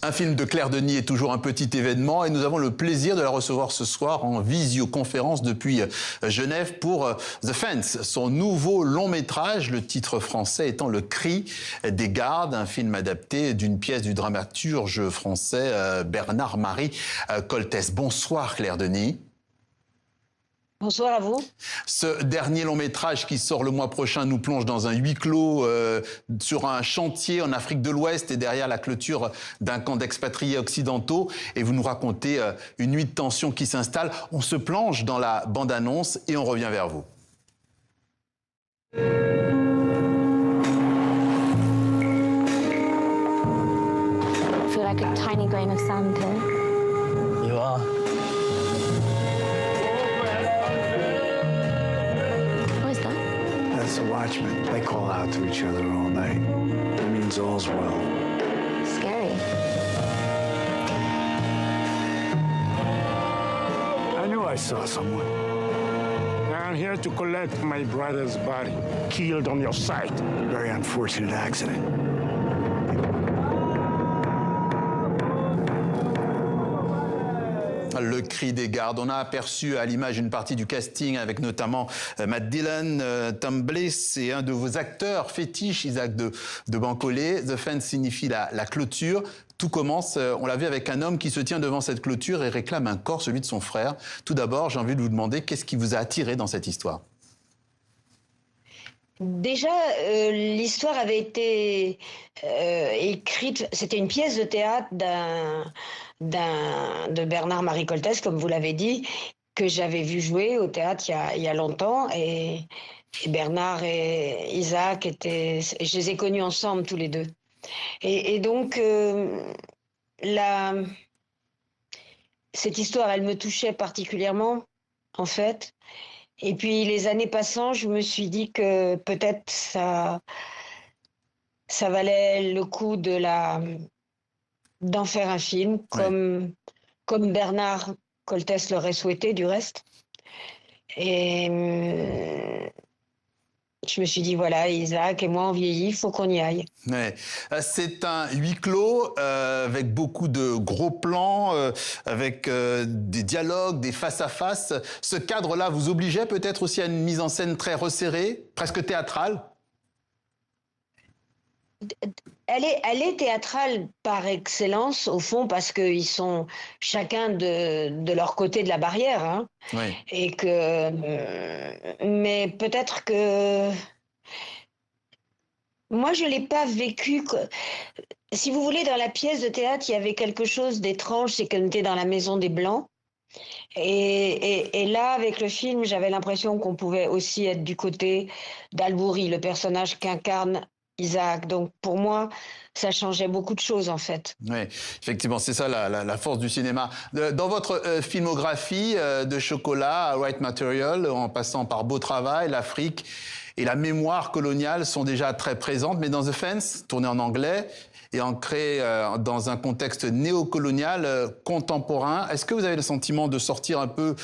Un film de Claire Denis est toujours un petit événement et nous avons le plaisir de la recevoir ce soir en visioconférence depuis Genève pour The Fence, son nouveau long métrage, le titre français étant Le Cri des gardes, un film adapté d'une pièce du dramaturge français Bernard-Marie Coltès. Bonsoir Claire Denis. Bonsoir à vous. Ce dernier long métrage qui sort le mois prochain nous plonge dans un huis clos sur un chantier en Afrique de l'Ouest et derrière la clôture d'un camp d'expatriés occidentaux. Et vous nous racontez une nuit de tension qui s'installe. On se plonge dans la bande-annonce et on revient vers vous. I feel like a tiny grain of sand here. You are. What is that? That's the watchmen. They call out to each other all night. It means all's well. Scary. I knew I saw someone. I'm here to collect my brother's body, killed on your site. Very unfortunate accident. Le Cri des gardes. On a aperçu à l'image une partie du casting avec notamment Matt Dillon, Tom Bliss et un de vos acteurs fétiches, Isaac de Bancolé. The Fence signifie la clôture. Tout commence, on l'a vu, avec un homme qui se tient devant cette clôture et réclame un corps, celui de son frère. Tout d'abord, j'ai envie de vous demander, qu'est-ce qui vous a attiré dans cette histoire ? Déjà, l'histoire avait été écrite, c'était une pièce de théâtre de Bernard-Marie Coltès, comme vous l'avez dit, que j'avais vu jouer au théâtre il y a longtemps. Et Bernard et Isaac, je les ai connus ensemble tous les deux. Et donc, cette histoire, elle me touchait particulièrement, en fait. Et puis, les années passant, je me suis dit que peut-être ça valait le coup d'en faire un film, comme Bernard Coltès l'aurait souhaité, du reste. Et je me suis dit, voilà, Isaac et moi, on vieillit, il faut qu'on y aille. Ouais. C'est un huis clos avec beaucoup de gros plans, avec des dialogues, des face-à-face. Ce cadre-là vous obligeait peut-être aussi à une mise en scène très resserrée, presque théâtrale ? Elle est théâtrale par excellence, au fond, parce qu'ils sont chacun de leur côté de la barrière. Hein. Oui. Et que, mais peut-être que moi, je ne l'ai pas vécu. Si vous voulez, dans la pièce de théâtre, il y avait quelque chose d'étrange, c'est qu'on était dans la maison des Blancs. Et là, avec le film, j'avais l'impression qu'on pouvait aussi être du côté d'Albouri, le personnage qu'incarne Isaac. Donc, pour moi, ça changeait beaucoup de choses, en fait. Oui, effectivement, c'est ça la force du cinéma. Dans votre filmographie, de Chocolat à Right Material, en passant par Beau Travail, l'Afrique et la mémoire coloniale sont déjà très présentes. Mais dans The Fence, tourné en anglais et ancré dans un contexte néocolonial contemporain, est-ce que vous avez le sentiment de sortir un peu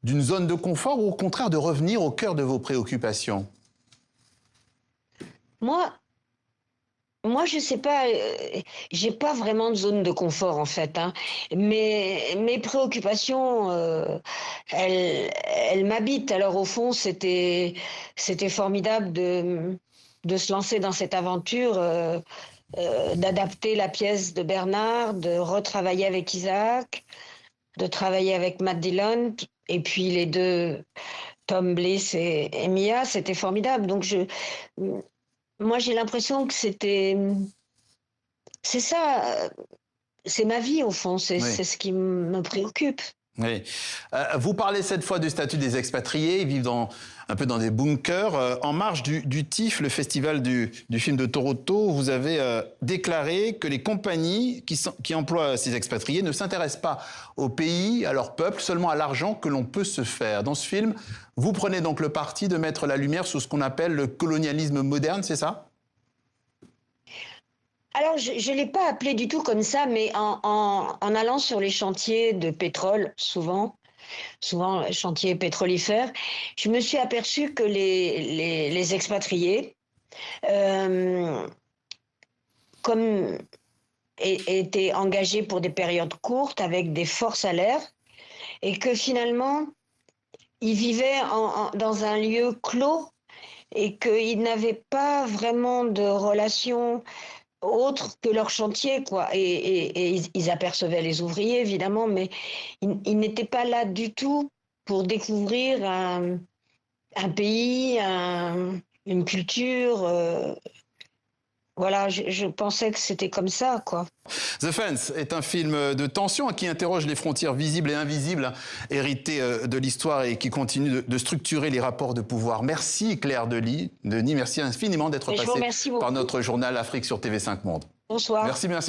d'une zone de confort ou au contraire de revenir au cœur de vos préoccupations ? Moi, je sais pas, j'ai pas vraiment de zone de confort en fait. Hein. Mais mes préoccupations, elles m'habitent. Alors au fond, c'était formidable de se lancer dans cette aventure, d'adapter la pièce de Bernard, de retravailler avec Isaac, de travailler avec Matt Dillon, et puis les deux, Tom Bliss et Mia, c'était formidable. Donc moi, j'ai l'impression que c'est ça, c'est ma vie au fond, c'est ce qui me préoccupe. Oui. Vous parlez cette fois du statut des expatriés, ils vivent un peu dans des bunkers. En marge du TIFF, le festival du film de Toronto, vous avez déclaré que les compagnies qui emploient ces expatriés ne s'intéressent pas au pays, à leur peuple, seulement à l'argent que l'on peut se faire. Dans ce film, vous prenez donc le parti de mettre la lumière sur ce qu'on appelle le colonialisme moderne, c'est ça ? Alors, je ne l'ai pas appelé du tout comme ça, mais en allant sur les chantiers de pétrole, souvent chantiers pétrolifères, je me suis aperçue que les expatriés, comme étaient engagés pour des périodes courtes avec des forts salaires et que finalement, ils vivaient dans un lieu clos et qu'ils n'avaient pas vraiment de relation autre que leur chantier, quoi. Et ils apercevaient les ouvriers, évidemment, mais ils n'étaient pas là du tout pour découvrir un pays, une culture. Voilà, je pensais que c'était comme ça, quoi. The Fence est un film de tension qui interroge les frontières visibles et invisibles héritées de l'histoire et qui continue de structurer les rapports de pouvoir. Merci Claire Denis, merci infiniment d'être passée par notre journal Afrique sur TV5 Monde. Bonsoir. Merci madame.